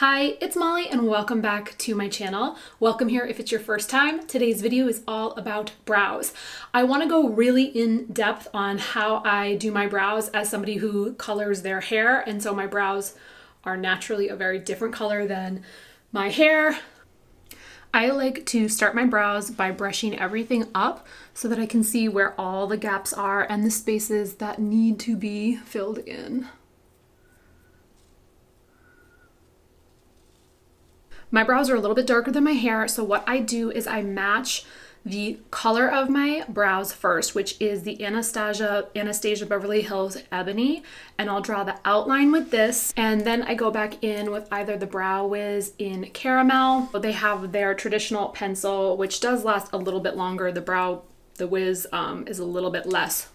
Hi, it's Molly and welcome back to my channel. Welcome here if it's your first time. Today's video is all about brows. I want to go really in depth on how I do my brows as somebody who colors their hair, and so my brows are naturally a very different color than my hair. I like to start my brows by brushing everything up so that I can see where all the gaps are and the spaces that need to be filled in. My brows are a little bit darker than my hair, so what I do is I match the color of my brows first, which is the Anastasia Beverly Hills Ebony, and I'll draw the outline with this, and then I go back in with either the Brow Wiz in Caramel. They have their traditional pencil, which does last a little bit longer. The Wiz is a little bit less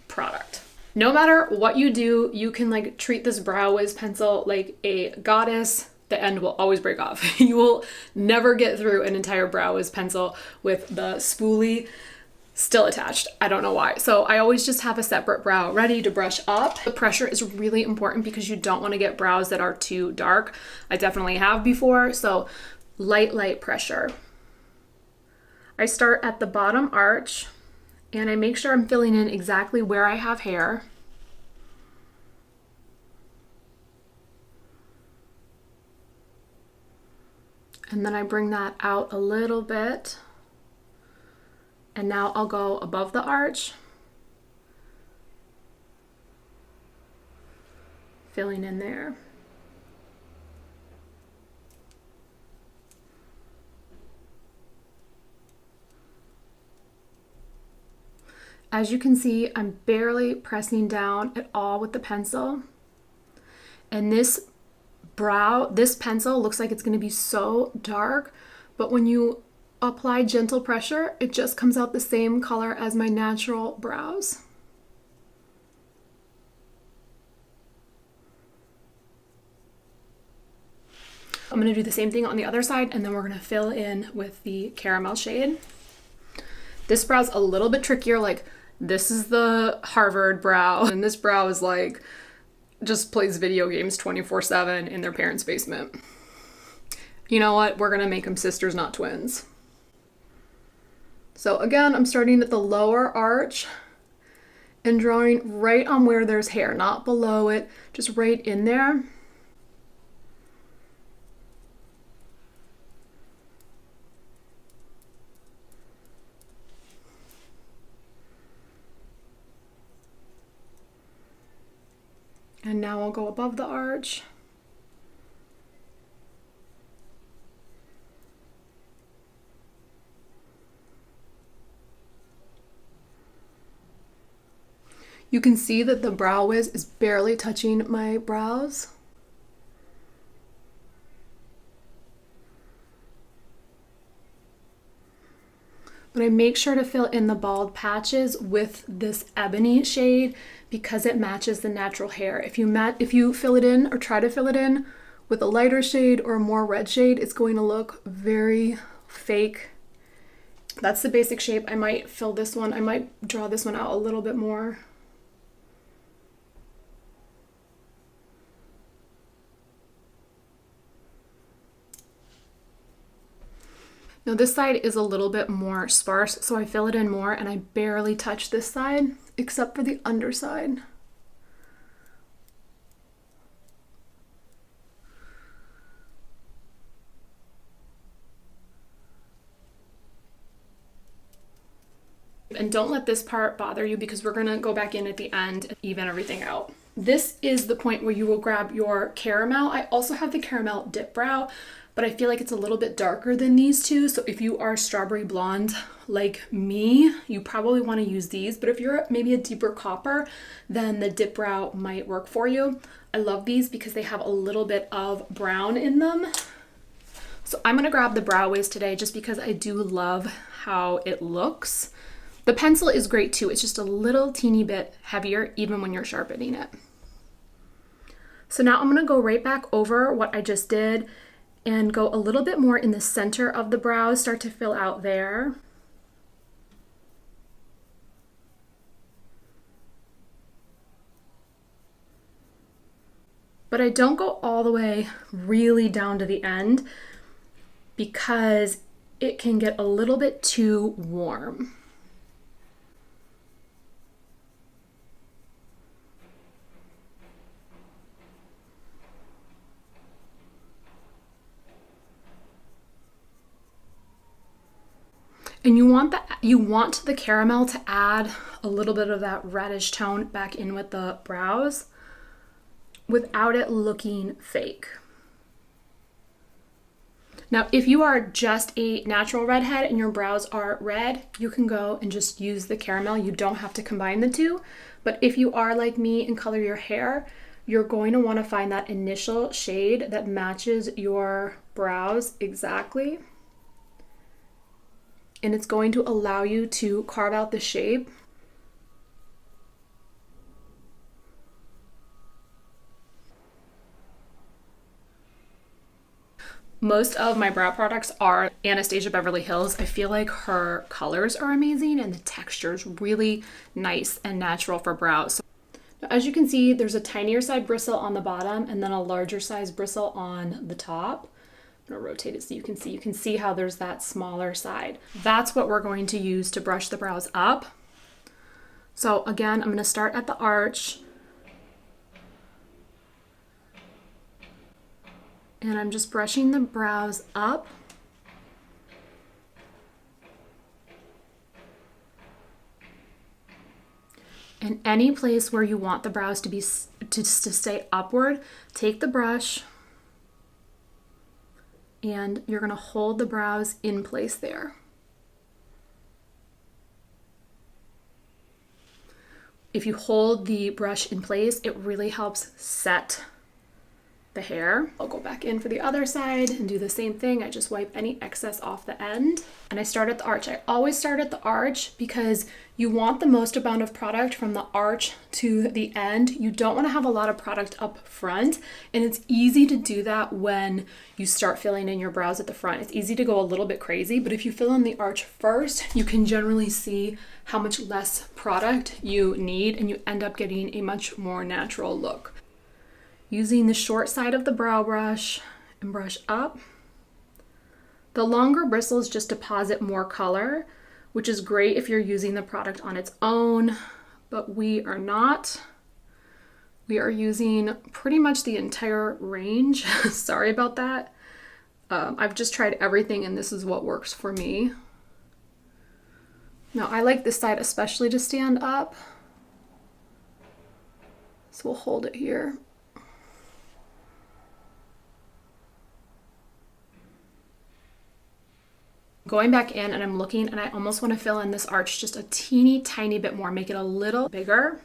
product. No matter what you do, you can treat this Brow Wiz pencil like a goddess. The end will always break off. You will never get through an entire Brow Wiz pencil with the spoolie still attached. I don't know why. So I always just have a separate brow ready to brush up. The pressure is really important because you don't want to get brows that are too dark. I definitely have before, so light pressure. I start at the bottom arch and I make sure I'm filling in exactly where I have hair. And then I bring that out a little bit. And now I'll go above the arch, filling in there. As you can see, I'm barely pressing down at all with the pencil. And this pencil looks like it's going to be so dark, but when you apply gentle pressure, it just comes out the same color as my natural brows. I'm going to do the same thing on the other side, and then we're going to fill in with the caramel shade. This brow's a little bit trickier. This is the Harvard brow, and this brow is just plays video games 24/7 in their parents' basement. You know what? We're gonna make them sisters, not twins. So again, I'm starting at the lower arch and drawing right on where there's hair, not below it, just right in there. And now I'll go above the arch. You can see that the Brow Wiz is barely touching my brows. But I make sure to fill in the bald patches with this ebony shade because it matches the natural hair. If you fill it in or try to fill it in with a lighter shade or a more red shade, it's going to look very fake. That's the basic shape. I might fill this one. I might draw this one out a little bit more. Now this side is a little bit more sparse, so I fill it in more and I barely touch this side except for the underside. And don't let this part bother you because we're gonna go back in at the end and even everything out. This is the point where you will grab your caramel. I also have the caramel dip brow, but I feel like it's a little bit darker than these two. So if you are strawberry blonde like me, you probably want to use these. But if you're maybe a deeper copper, then the dip brow might work for you. I love these because they have a little bit of brown in them. So I'm gonna grab the Brow Wiz today just because I do love how it looks. The pencil is great too. It's just a little teeny bit heavier even when you're sharpening it. So now I'm gonna go right back over what I just did and go a little bit more in the center of the brows, start to fill out there. But I don't go all the way really down to the end because it can get a little bit too warm. And you want the caramel to add a little bit of that reddish tone back in with the brows without it looking fake. Now, if you are just a natural redhead and your brows are red, you can go and just use the caramel. You don't have to combine the two. But if you are like me and color your hair, you're going to want to find that initial shade that matches your brows exactly. And it's going to allow you to carve out the shape. Most of my brow products are Anastasia Beverly Hills. I feel like her colors are amazing and the texture is really nice and natural for brows. Now, as you can see, there's a tinier side bristle on the bottom and then a larger size bristle on the top. I'm gonna rotate it so you can see how there's that smaller side. That's what we're going to use to brush the brows up. So again, I'm gonna start at the arch. And I'm just brushing the brows up. And any place where you want the brows to stay upward, take the brush and you're gonna hold the brows in place there. If you hold the brush in place, it really helps set the hair. I'll go back in for the other side and do the same thing. I just wipe any excess off the end and I start at the arch. I always start at the arch because you want the most amount of product from the arch to the end. You don't want to have a lot of product up front, and it's easy to do that when you start filling in your brows at the front. It's easy to go a little bit crazy, but if you fill in the arch first, you can generally see how much less product you need and you end up getting a much more natural look. Using the short side of the brow brush and brush up. The longer bristles just deposit more color, which is great if you're using the product on its own, but we are not. We are using pretty much the entire range. Sorry about that. I've just tried everything and this is what works for me. Now I like this side especially to stand up. So we'll hold it here. Going back in and I'm looking and I almost want to fill in this arch just a teeny tiny bit more, make it a little bigger.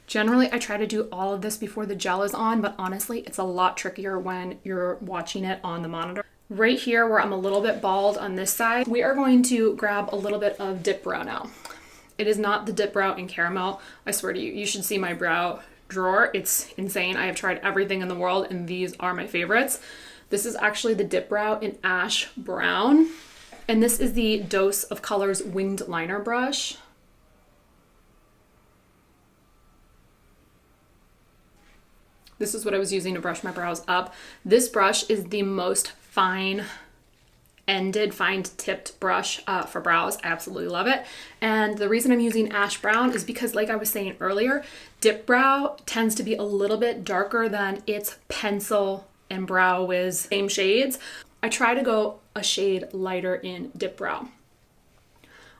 Generally, I try to do all of this before the gel is on, but honestly, it's a lot trickier when you're watching it on the monitor. Right here where I'm a little bit bald on this side, we are going to grab a little bit of dip brow now. It is not the dip brow in caramel. I swear to you, you should see my brow drawer. It's insane. I have tried everything in the world and these are my favorites. This is actually the dip brow in ash brown. And this is the Dose of Colors winged liner brush. This is what I was using to brush my brows up. This brush is the most fine tipped brush for brows. I absolutely love it. And the reason I'm using ash brown is because, like I was saying earlier, dip brow tends to be a little bit darker than its pencil and Brow Wiz same shades. I try to go a shade lighter in dip brow.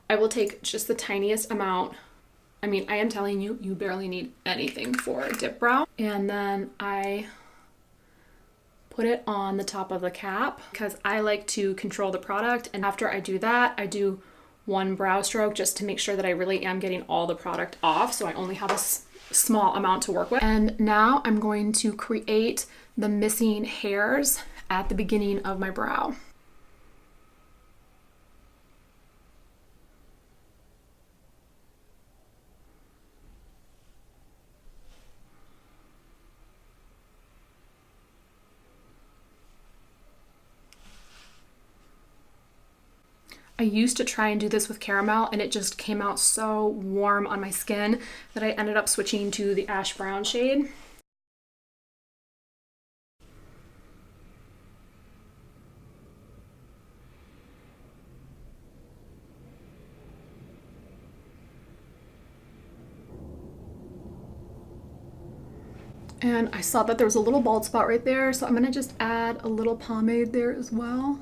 I will take just the tiniest amount. I mean, I am telling you, you barely need anything for dip brow. And then I put it on the top of the cap because I like to control the product. And after I do that, I do one brow stroke just to make sure that I really am getting all the product off. So I only have a small amount to work with. And now I'm going to create the missing hairs at the beginning of my brow. I used to try and do this with caramel and it just came out so warm on my skin that I ended up switching to the ash brown shade. And I saw that there was a little bald spot right there, so I'm gonna just add a little pomade there as well.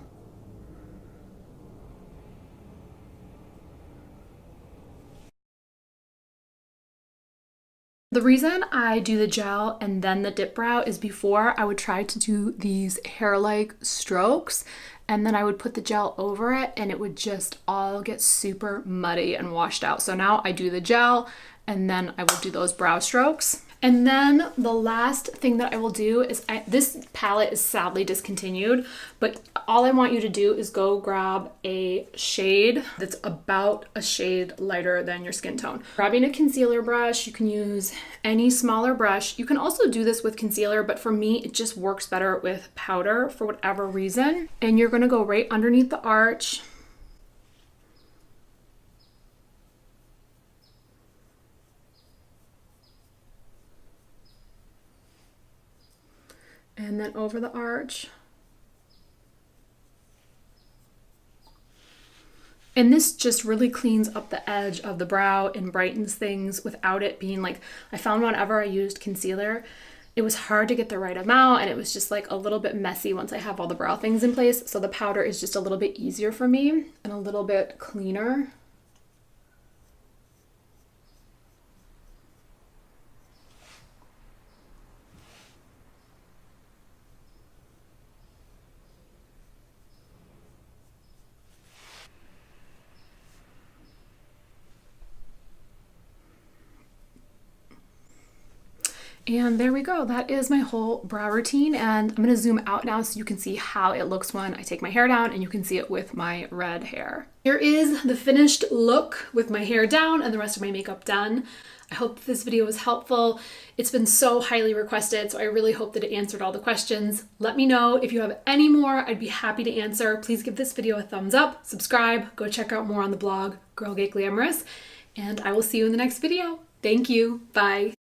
The reason I do the gel and then the dip brow is before I would try to do these hair-like strokes and then I would put the gel over it and it would just all get super muddy and washed out. So now I do the gel and then I will do those brow strokes. And then the last thing that I will do is, this palette is sadly discontinued, but all I want you to do is go grab a shade that's about a shade lighter than your skin tone. Grabbing a concealer brush, you can use any smaller brush. You can also do this with concealer, but for me, it just works better with powder for whatever reason. And you're gonna go right underneath the arch. And then over the arch. And this just really cleans up the edge of the brow and brightens things without it being like, I found whenever I used concealer, it was hard to get the right amount and it was just like a little bit messy once I have all the brow things in place. So the powder is just a little bit easier for me and a little bit cleaner. And there we go. That is my whole brow routine. And I'm going to zoom out now so you can see how it looks when I take my hair down and you can see it with my red hair. Here is the finished look with my hair down and the rest of my makeup done. I hope this video was helpful. It's been so highly requested, so I really hope that it answered all the questions. Let me know if you have any more. I'd be happy to answer. Please give this video a thumbs up, subscribe, go check out more on the blog, Girl Get Glamorous, and I will see you in the next video. Thank you. Bye.